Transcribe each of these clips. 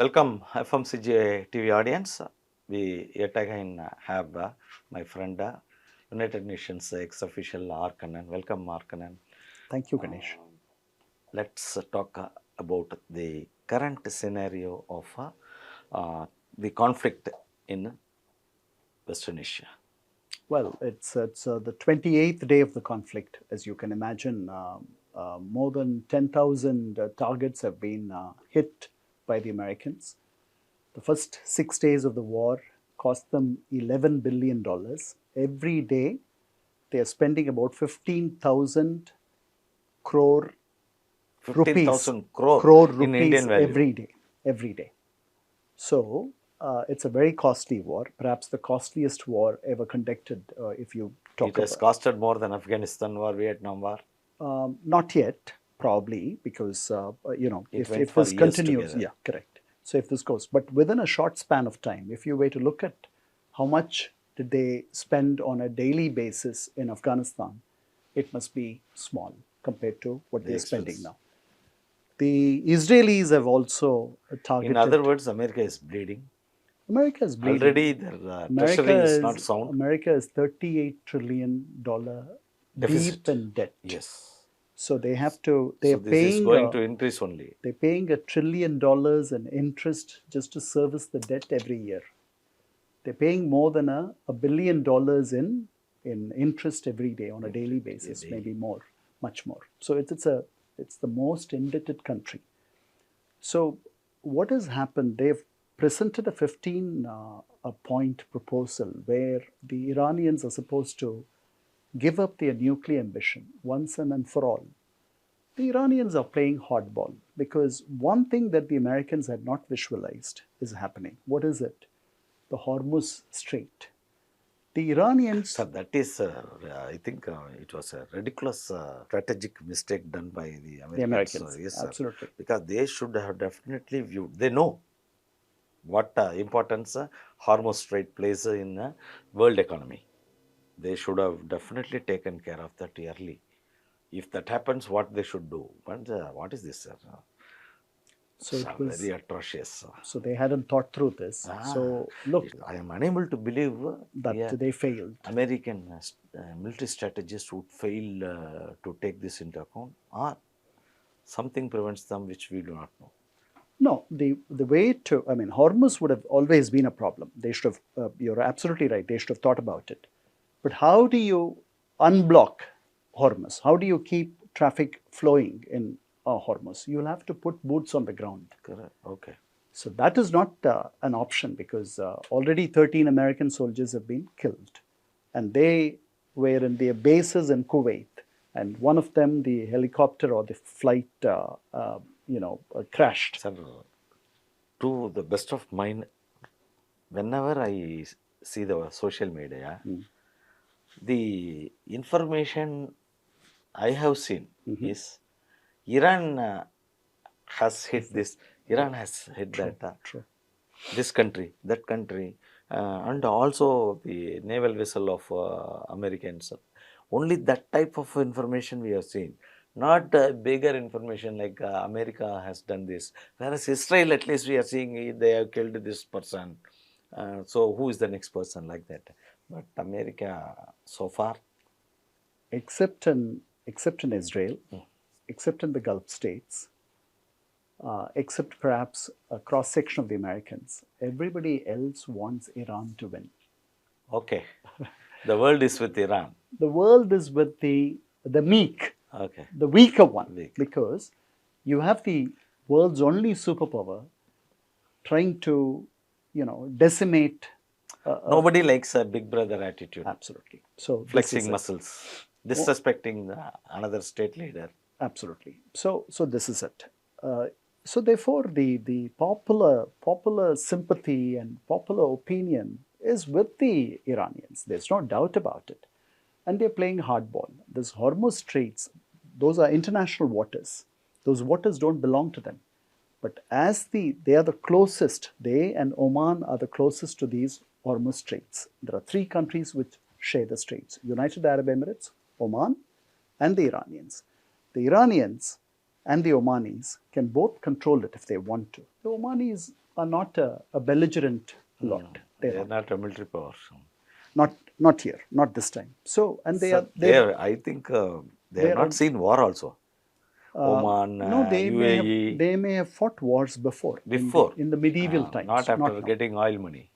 Welcome FMCG TV audience. We yet again have my friend, United Nations ex-official R Kannan. Welcome, R Kannan. Thank you, Ganesh. Let's talk about the current scenario of the conflict in Western Asia. Well, it's the 28th day of the conflict, as you can imagine. More than 10,000 targets have been hit by the Americans. The first 6 days of the war cost them $11 billion. Every day, they are spending about 15,000 crore rupees, 15,000 crore crore in Indian rupees value. every day. So it's a very costly war, perhaps the costliest war ever conducted. If you It talk has about, costed more than Afghanistan war, Vietnam war. not yet, probably, because It went if for this years continues, together. yeah, correct. So if this goes, but within a short span of time, if you were to look at how much did they spend on a daily basis in Afghanistan, it must be small compared to what The they're spending expense. now. The Israelis have also In other targeted. words, America is bleeding. America is bleeding. Already their treasury is not sound. America is $38 trillion deep Deficit. in debt. Yes. So So this is going to increase only. they're paying $1 trillion in interest just to service the debt every year. They're paying more than a billion dollars in interest every day on a daily basis, maybe more, much more. So it's the most indebted country. So what has happened? They've presented a 15 a point proposal where the Iranians are supposed to give up their nuclear ambition once and for all. The Iranians are playing hardball because one thing that the Americans had not visualized is happening. What is it? The Hormuz Strait. The So Iranians, that is, I think it was a ridiculous strategic mistake done by the the Americans. Americans, Yes, sir. absolutely. Because they should have definitely viewed. They know what importance Hormuz Strait plays in world economy. They should have definitely taken care of that early. If that happens, what they should do? But what is this, sir? So It's it very was, atrocious. so they hadn't thought through this. Ah, So look, I am unable to believe that yeah, they failed. American military strategists would fail to take this into account, or something prevents them which we do not know. No, the way to, I mean, Hormuz would have always been a problem. They should have, you're absolutely right, they should have thought about it. But how do you unblock Hormuz? How do you keep traffic flowing in Hormuz? You'll have to put boots on the ground. Correct. Okay. So that is not an option because already 13 American soldiers have been killed. And they were in their bases in Kuwait. And one of them, the helicopter or the flight, crashed. Sir, to the best of mine, whenever I see the social media, the information I have seen is Iran has hit this, Iran has hit True, that, true. this country, that country, and also the naval vessel of Americans. Only that type of information we have seen, not bigger information like America has done this. Whereas Israel, at least we are seeing they have killed this person. So who is the next person like that? But America, so far, Except in Israel, except in the Gulf states, except perhaps a cross section of the Americans, everybody else wants Iran to win. okay, the world is with Iran. The world is with the meek, Okay, the weaker one, weak. because you have the world's only superpower trying to, decimate. Nobody likes a big brother attitude. Absolutely. So this is Flexing it. muscles, disrespecting another state leader. Absolutely. So this is it. So therefore, the popular sympathy and popular opinion is with the Iranians. There's no doubt about it, and they're playing hardball. This Hormuz Straits, those are international waters. Those waters don't belong to them. But as they are the closest, they and Oman are the closest to these Hormuz Straits. There are three countries which share the straits: United Arab Emirates, Oman, and the Iranians. The Iranians and the Omanis can both control it if they want to. The Omanis are not a belligerent lot. They They're are not. not a military power. Not here, not this time. So, and they So are they I think they have they not are seen war also. Oman, no, UAE, they may have fought wars before before, in the medieval not times, after not now. getting oil money.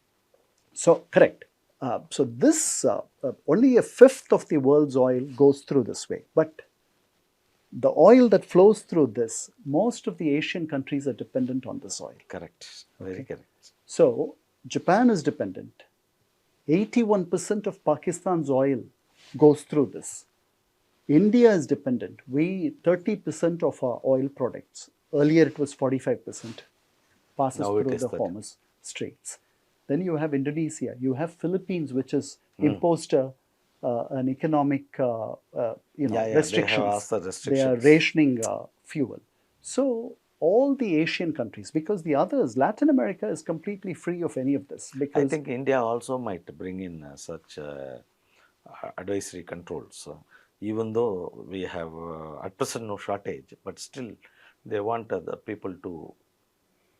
So correct. So this only a fifth of the world's oil goes through this way, but the oil that flows through this, most of the Asian countries are dependent on this oil. Correct. Very Okay. correct. So Japan is dependent. 81% of Pakistan's oil goes through this. India is dependent. We 30% of our oil products. Earlier it was 45% passes Now it through is the that. Hormuz Straits. Then you have Indonesia. You have Philippines, which has imposed an economic, Yeah, they have restrictions. asked the They are restrictions. rationing fuel. So all the Asian countries, because the others, Latin America is completely free of any of this. I Because think India also might bring in such advisory controls, even though we have at present no shortage, but still they want the people to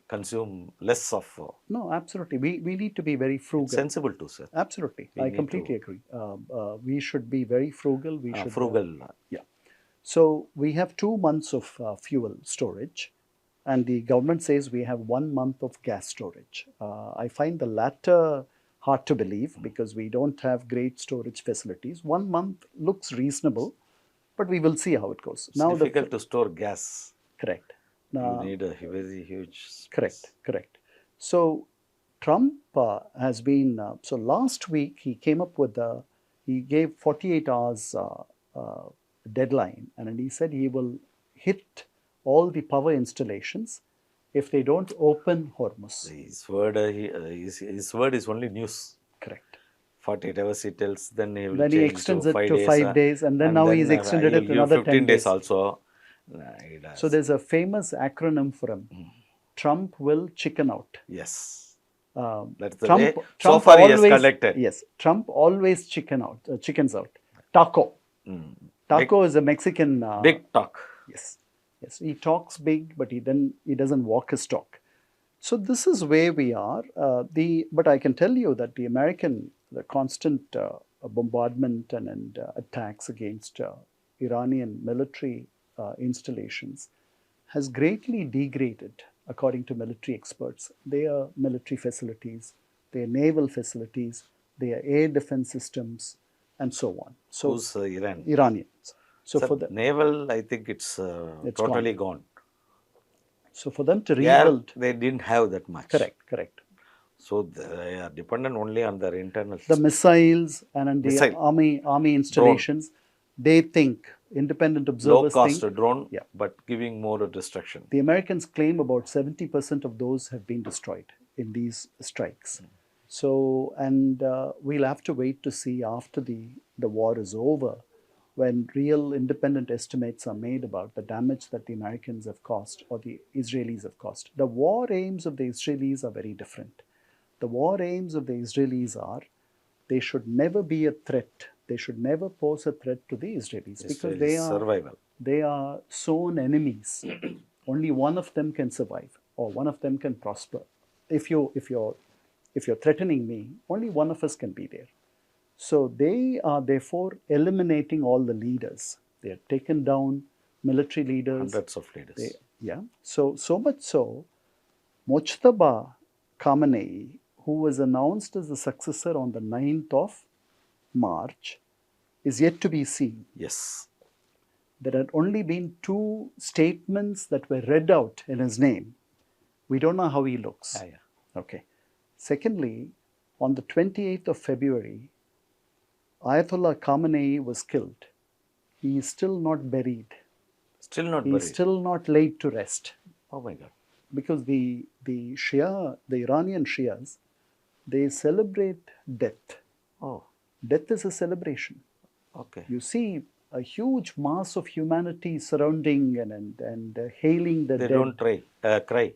consume less of. no, absolutely, we need to be very It's frugal. sensible to say. Absolutely, We I need completely to agree. We should be very frugal. We should frugal. yeah. So we have 2 months of fuel storage, and the government says we have 1 month of gas storage. I find the latter hard to believe because we don't have great storage facilities. 1 month looks reasonable, but we will see how it goes. It's Now, difficult to store gas. correct. You need a very huge Correct, space. correct. So Trump has been, so last week he came up with he gave 48 hours deadline, and then he said he will hit all the power installations if they don't open Hormuz. His word is only news. Correct. 48 hours he tells, then he will Then he change to extends it 5 to days. 5 days, and then now he's extended He'll it give another 15 10 days days. also. He So does. there's a famous acronym for him. Trump will chicken out. Yes. Um, That's the Trump, way. So Trump far he has always, collected. yes, Trump always chickens out. Taco. Taco is a Mexican. Big talk. Yes, yes. He talks big, but he doesn't walk his talk. So this is where we are. But I can tell you that the constant bombardment and attacks against Iranian military installations has greatly degraded, according to military experts, their military facilities, their naval facilities, their air defense systems, and so on. So Who's Iran? Iranians. So Sir, for the naval, I think it's totally gone. So for them to Yeah, rebuild, they didn't have that much. correct. So they are dependent only on their internal The missiles and the Missile. army installations, they think, independent low observers cost think, drone, yeah. but giving more destruction. The Americans claim about 70% of those have been destroyed in these strikes. So, and we'll have to wait to see after the war is over, when real independent estimates are made about the damage that the Americans have caused or the Israelis have caused. The war aims of the Israelis are very different. The war aims of the Israelis are they should never be a threat. They should never pose a threat to the Israelis because Survival. they are sworn enemies. Only one of them can survive or one of them can prosper. If you're threatening me, only one of us can be there. So they are therefore eliminating all the leaders. They have taken down military leaders. Hundreds of leaders. So much so, Mojtaba Khamenei, who was announced as the successor on the 9th of March, is yet to be seen. Yes. There had only been 2 statements that were read out in his name. We don't know how he looks. Yeah. Okay. Secondly, on the 28th of February, Ayatollah Khamenei was killed. He is still not buried. Still not He buried. is still not laid to rest. Oh my God. Because the Iranian Shias, they celebrate death. Oh. Death is a celebration. Okay. You see a huge mass of humanity surrounding and hailing the They dead. don't cry.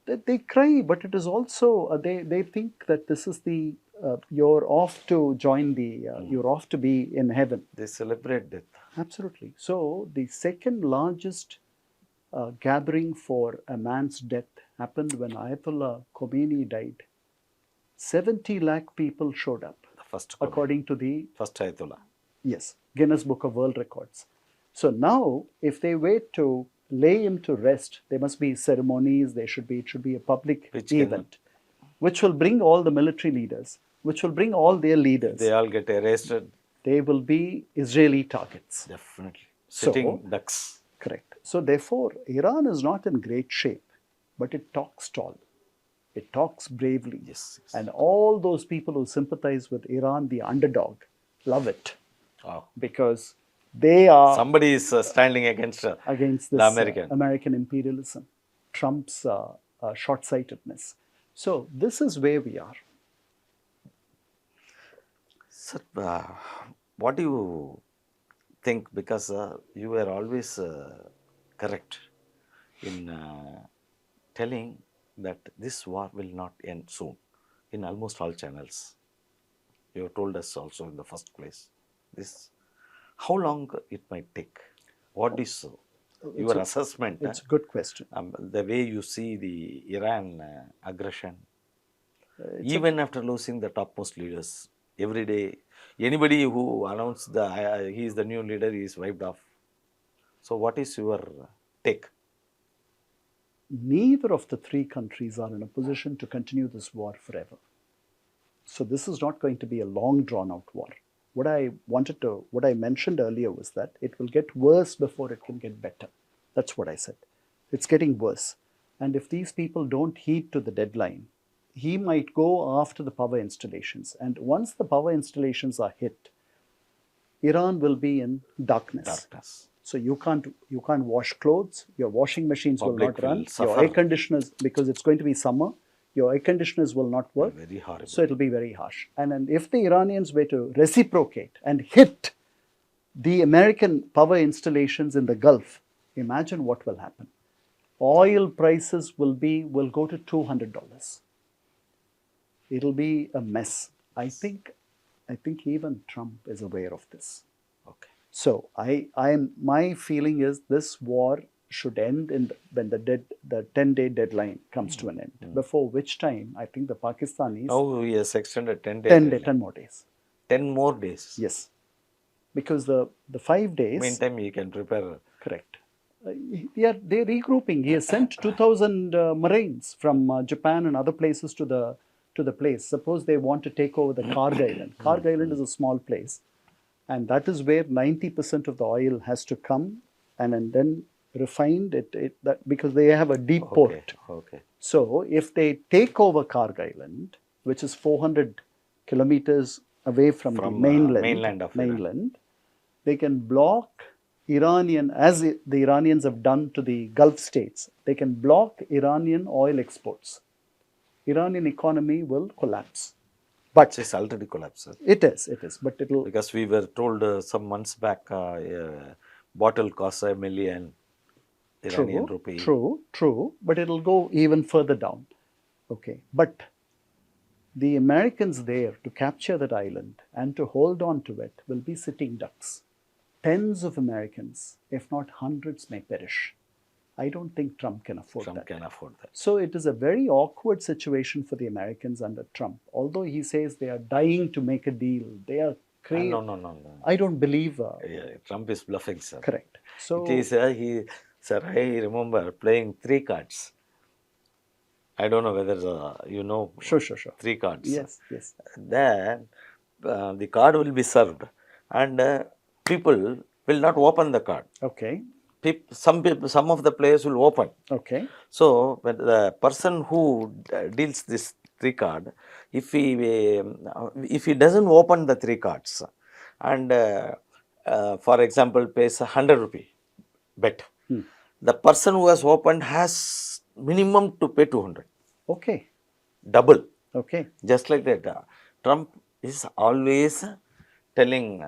They cry, but it is also they think that this is you're off to join you're off to be in heaven. They celebrate death. Absolutely. So the second largest gathering for a man's death happened when Ayatollah Khomeini died. 70 lakh people showed up, The first according to the, first Ayatollah. yes, Guinness Book of World Records. So now, if they wait to lay him to rest, there must be ceremonies, it should be a public Which can- event, which will bring all the military leaders, which will bring all their leaders. They all get arrested. They will be Israeli targets. Definitely. So- Sitting ducks. Correct. So therefore, Iran is not in great shape, but it talks tall. It talks bravely. Yes, yes. And all those people who sympathize with Iran, the underdog, love it Wow. because they are Somebody is standing against against the this American. American imperialism, Trump's short-sightedness. So this is where we are. Sir, what do you think? Because you were always correct in telling that this war will not end soon in almost all channels. You have told us also in the first place. This, how long it might take? What is your assessment? It's a good question. The way you see the Iran aggression, even after losing the topmost leaders, every day, anybody who announced he is the new leader, he is wiped off. So, what is your take? Neither of the three countries are in a position to continue this war forever. So this is not going to be a long drawn out war. What I mentioned earlier was that it will get worse before it can get better. That's what I said. It's getting worse. And if these people don't heed to the deadline, he might go after the power installations. And once the power installations are hit, Iran will be in darkness. So you can't wash clothes. Your washing machines will Public not run. will Your suffer. air conditioners, because it's going to be summer, your air conditioners will not work. Very horrible. So it'll be very harsh. And then if the Iranians were to reciprocate and hit the American power installations in the Gulf, imagine what will happen. Oil prices will go to $200. It'll be a mess. I think even Trump is aware of this. Okay. So my feeling is this war should end when the 10-day deadline comes to an end. Before which time I think the Pakistanis Now he has extended 10 days. 10 more days. 10 more days. Yes, because the 5 days. Meantime, he can prepare. Correct. They're regrouping. He has sent 2,000 Marines from Japan and other places to the place. Suppose they want to take over the Karg Island. Karg Island is a small place, and that is where 90% of the oil has to come, and then refined because they have a deep port. Okay. So if they take over Karg Island, which is 400 kilometers away from the mainland of Iran. mainland, they can block Iranian, as the Iranians have done to the Gulf states, they can block Iranian oil exports. Iranian economy will collapse. But It's already collapsed. it is, but it'll, Because we were told some months back, a bottle costs $1 million Iranian rupee. True, but it'll go even further down. Okay, but the Americans there to capture that island and to hold on to it will be sitting ducks. Tens of Americans, if not hundreds, may perish. I don't think Trump can afford that. Trump can afford that. So it is a very awkward situation for the Americans under Trump. Although he says they are dying to make a deal, they are crazy. No. I don't believe. Trump is bluffing, sir. Correct. So It is, sir, I remember playing 3 cards. I don't know whether you know. Sure. 3 cards. Yes. Then the card will be served, and people will not open the card. Okay. Some of the players will open. Okay. So when the person who deals this 3 card, if he doesn't open the 3 cards, and for example pays 100 rupee bet, the person who has opened has minimum to pay 200. Okay. Double. Okay. Just like that. Trump is always telling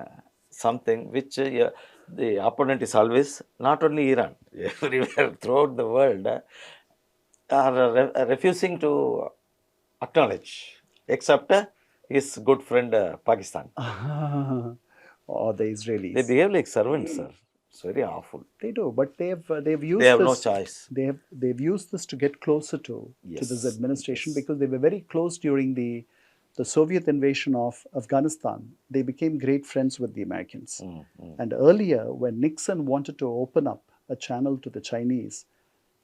something which the opponent is always, not only Iran, everywhere throughout the world are refusing to acknowledge, except his good friend Pakistan. Or the Israelis. They behave like servants, sir. It's very awful. They do, but they've used They have no this. choice. They've used this to get closer to this Yes. administration Yes. because they were very close during the Soviet invasion of Afghanistan. They became great friends with the Americans. And earlier, when Nixon wanted to open up a channel to the Chinese,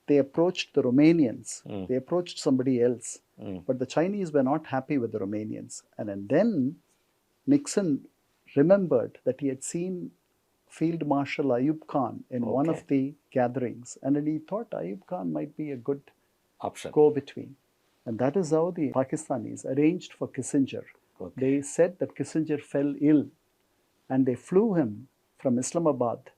they approached the Romanians. They approached somebody else, but the Chinese were not happy with the Romanians. And then Nixon remembered that he had seen Field Marshal Ayub Khan in one Okay. of the gatherings, and then he thought Ayub Khan might be a good Option. go between. And that is how the Pakistanis arranged for Kissinger. Okay. They said that Kissinger fell ill and they flew him from Islamabad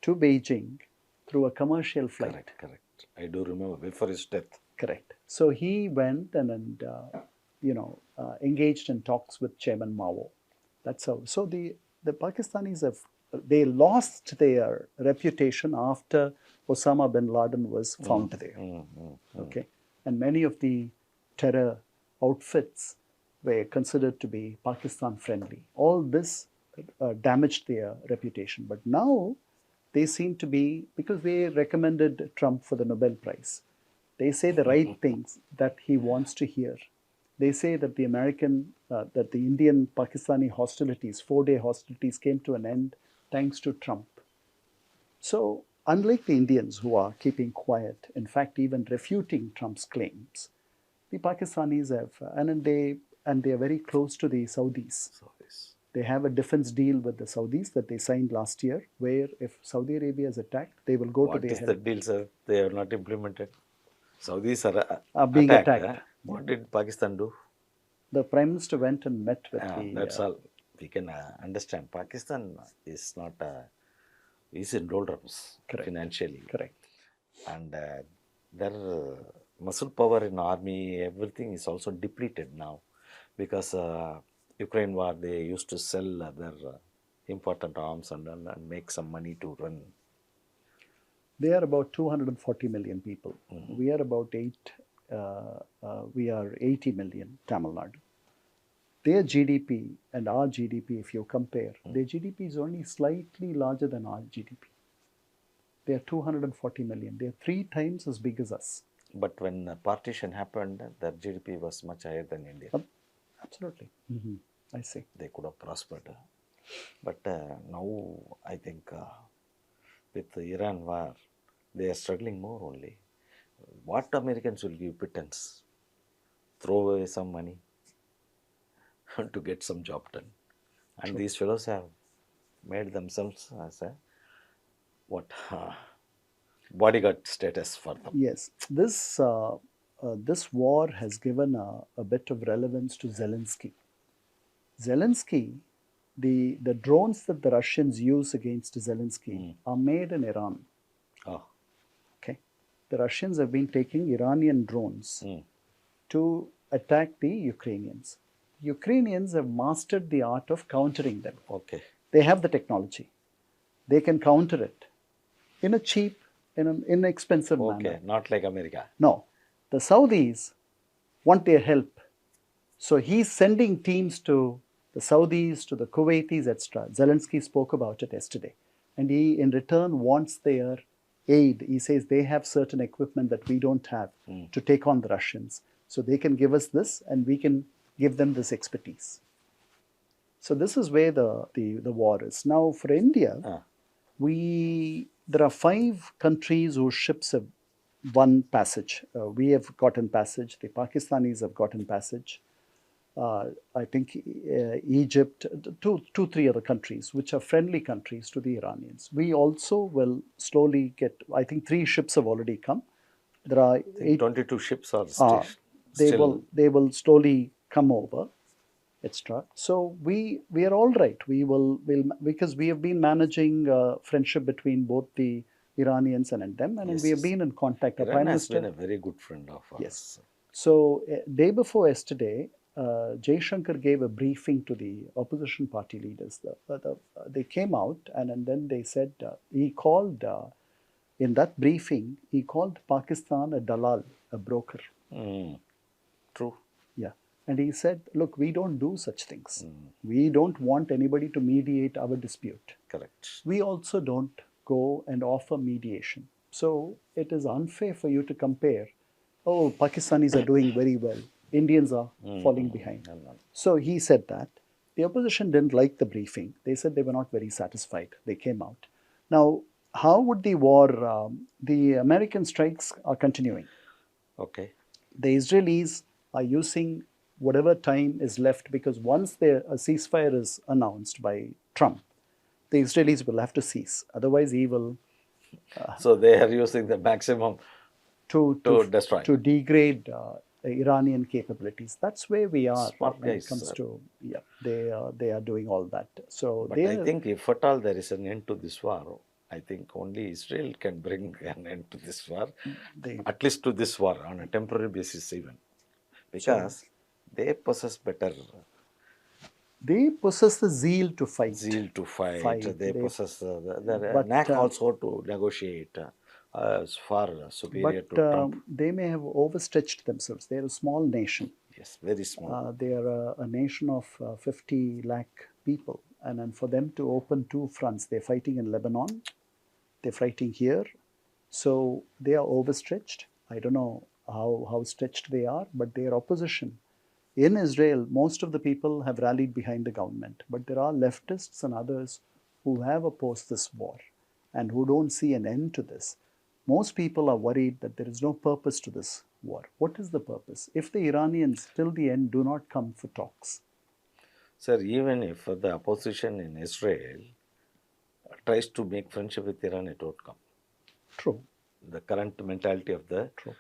to Beijing through a commercial flight. Correct. Correct. I do remember before his death. Correct. So he went and engaged in talks with Chairman Mao. That's how. So the Pakistanis they lost their reputation after Osama bin Laden was found there. Okay, and many of the terror outfits were considered to be Pakistan friendly. All this damaged their reputation. But now they seem to be, because they recommended Trump for the Nobel Prize. They say the right things that he wants to hear. They say that that the Indian-Pakistani hostilities, 4-day hostilities, came to an end thanks to Trump. So, unlike the Indians who are keeping quiet, in fact, even refuting Trump's claims, the Pakistanis have, and they are very close to the Saudis. So this. They have a defense deal with the Saudis that they signed last year, where if Saudi Arabia is attacked, they will go What to is their the help. deal, sir? They have not implemented. Saudis Are being attacked. Huh? What did Pakistan do? The Prime Minister went and met with That's all. We can understand. Pakistan is not is in doldrums financially. Correct. And their muscle power in army, everything is also depleted now, because Ukraine war, they used to sell their important arms and make some money to run. They are about 240 million people. We are about we are 80 million, Tamil Nadu. Their GDP and our GDP, if you compare, their GDP is only slightly larger than our GDP. They are 240 million. They are 3 times as big as us. But when the partition happened, their GDP was much higher than India. Absolutely. I see. They could have prospered. But now, I think with the Iran war, they are struggling more only. What Americans will give pittance? Throw away some money to get some job done. And these fellows have made themselves as a bodyguard status for them. Yes, this war has given a bit of relevance to Zelensky. Zelensky, the drones that the Russians use against Zelensky are made in Iran. Oh. Okay, the Russians have been taking Iranian drones to attack the Ukrainians. Ukrainians have mastered the art of countering them. Okay. They have the technology. They can counter it in a cheap, in an inexpensive manner. Okay, not like America. No, the Saudis want their help. So he's sending teams to the Saudis, to the Kuwaitis, etc. Zelensky spoke about it yesterday. And he, in return, wants their aid. He says they have certain equipment that we don't have to take on the Russians. So they can give us this and we can give them this expertise. So this is where the war is. Now for India, there are 5 countries whose ships have won passage. We have gotten passage. The Pakistanis have gotten passage. I think Egypt, 3 other countries, which are friendly countries to the Iranians. We also will slowly get, I think 3 ships have already come. There are 22 ships are still. They will slowly come over, etc. So we are all right. We'll because we have been managing friendship between both the Iranians and them, and we have been in contact. Iran has been a very good friend of ours. Yes. So day before yesterday, Jaishankar gave a briefing to the opposition party leaders. They came out and then they said, he called, in that briefing, he called Pakistan a dalal, a broker. True. Yeah. And he said, look, we don't do such things. We don't want anybody to mediate our dispute. Correct. We also don't go and offer mediation. So it is unfair for you to compare, oh, Pakistanis are doing very well, Indians are falling behind. So he said that. The opposition didn't like the briefing. They said they were not very satisfied. They came out. Now, how would the war, the American strikes are continuing. Okay. The Israelis are using whatever time is left because once a ceasefire is announced by Trump, the Israelis will have to cease. Otherwise, he will So they are using the maximum to destroy. to degrade Iranian capabilities. That's where we are Smart when guys, it comes sir. to they are doing all that. So But they I are, think if at all there is an end to this war, I think only Israel can bring an end to this war, they at least to this war on a temporary basis even, so because they possess better they possess the zeal to fight. zeal to fight. Fight. They They possess the but knack also to negotiate, far superior but to Trump. they may have overstretched themselves. They're a small nation. Yes, very small. They are a nation of 50 lakh people. And then for them to open two fronts, they're fighting in Lebanon, they're fighting here. So they are overstretched. I don't know how stretched they are, but they are opposition. In Israel, most of the people have rallied behind the government, but there are leftists and others who have opposed this war and who don't see an end to this. Most people are worried that there is no purpose to this war. What is the purpose? If the Iranians till the end do not come for talks, Sir, even if the opposition in Israel tries to make friendship with Iran, it won't come. true, The current mentality of the true,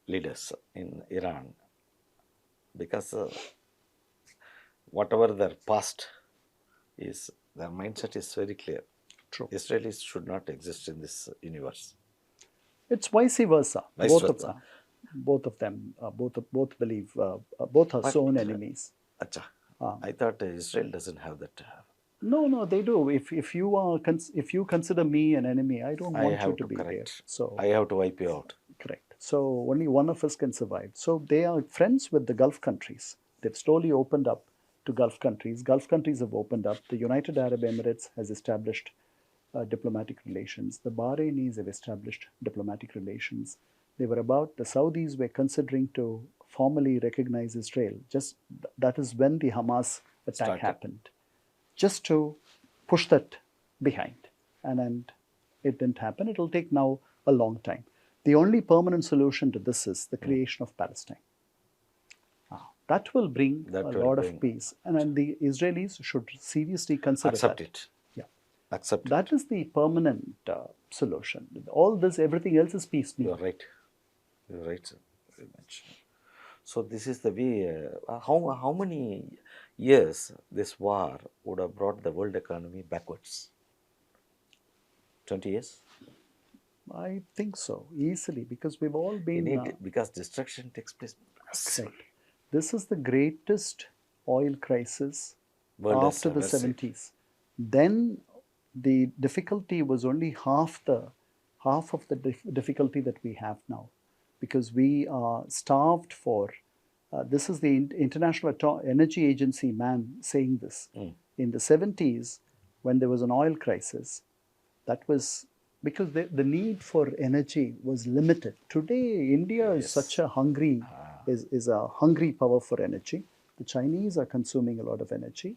leaders in Iran, because whatever their past is, their mindset is very clear. true. Israelis should not exist in this universe. It's vice versa. Vice both versa. both of them, both believe, both are But, sworn enemies. Acha, I thought Israel doesn't have that. No, they do. If you are if you consider me an enemy, I don't I want you have to to be there. correct. So I have to wipe you out. correct. So only one of us can survive. So they are friends with the Gulf countries. They've slowly opened up to Gulf countries. Gulf countries have opened up. The United Arab Emirates has established diplomatic relations. The Bahrainis have established diplomatic relations. The Saudis were considering to formally recognize Israel. Just that is when the Hamas attack happened. Just to push that behind. And it didn't happen. It will take now a long time. The only permanent solution to this is the creation of Palestine. That will bring a lot of peace. And then the Israelis should seriously consider Accept that. it. Yeah. Accept That is the permanent solution. All this, everything else is piecemeal. You're right. You're right, sir. Very much. So this is the way. How many years this war would have brought the world economy backwards? 20 years? I think so, easily, because we've all been. Because destruction takes place. Right. This is the greatest oil crisis World has after the ever seen. 70s. Then the difficulty was only half of the difficulty that we have now, because we are starved for. This is the International Energy Agency man saying this. In the 70s, when there was an oil crisis, that was because the need for energy was limited. Today, India is such a hungry, is a hungry power for energy. The Chinese are consuming a lot of energy.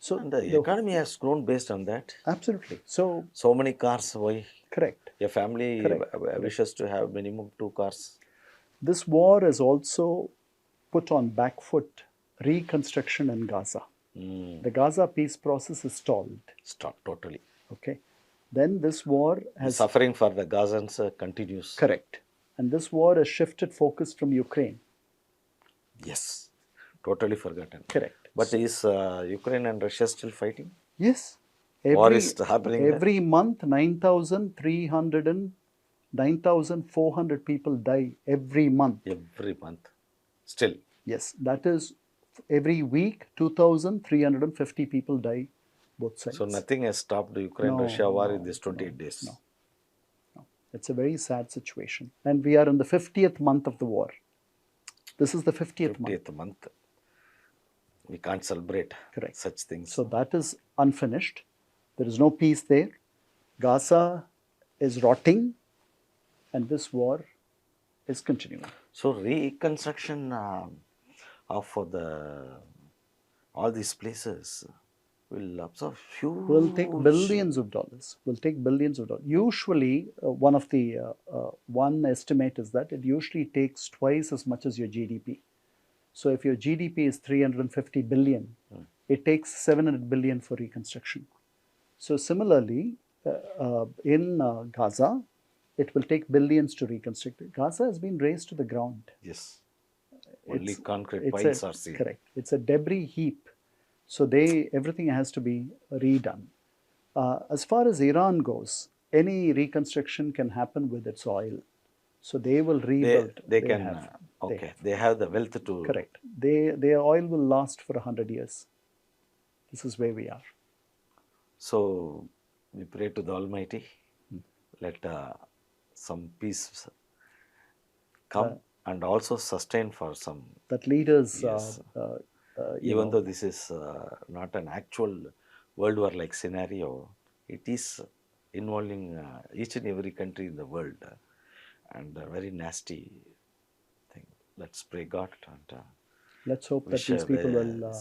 So And the economy has grown based on that. absolutely. So many cars, why? correct. A family wishes to have minimum 2 cars. This war has also put on back foot reconstruction in Gaza. The Gaza peace process is stalled. Stop totally. Okay. Then this war The has suffering for the Gazans continues. correct. And this war has shifted focus from Ukraine. Yes. Totally forgotten. Correct. But is Ukraine and Russia still fighting? Yes. War is happening there? Every month, 9,300 and 9,400 people die every month. Every month. Still. Yes, that is every week, 2,350 people die, both sides. So nothing has stopped the Ukraine-Russia war in these 28 days. No. It's a very sad situation. And we are in the 50th month of the war. This is the 50th month. 50th month. We can't celebrate Correct. such things. So that is unfinished. There is no peace there. Gaza is rotting, and this war is continuing. So reconstruction of the all these places will absorb Will take huge. billions of dollars. Will take billions of dollars. Usually, one estimate is that it usually takes twice as much as your GDP. So if your GDP is 350 billion, it takes 700 billion for reconstruction. So similarly, in Gaza, it will take billions to reconstruct it. Gaza has been razed to the ground. Yes, only It's concrete it's piles a are seen. correct. It's a debris heap. So everything has to be redone. As far as Iran goes, any reconstruction can happen with its oil. So they will rebuild. They They can have. They okay. have. They have the wealth to. Correct. Their oil will last for 100 years. This is where we are. So we pray to the Almighty. Let some peace come and also sustain for some. That leaders, Yes. you Even know, though this is not an actual world war like scenario, it is involving each and every country in the world and a very nasty thing. Let's pray God and let's hope that wish these people will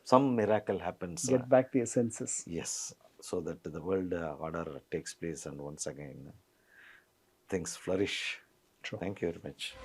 some miracle happens. get back their senses. Yes, so that the world order takes place and once again things flourish. True. Thank you very much.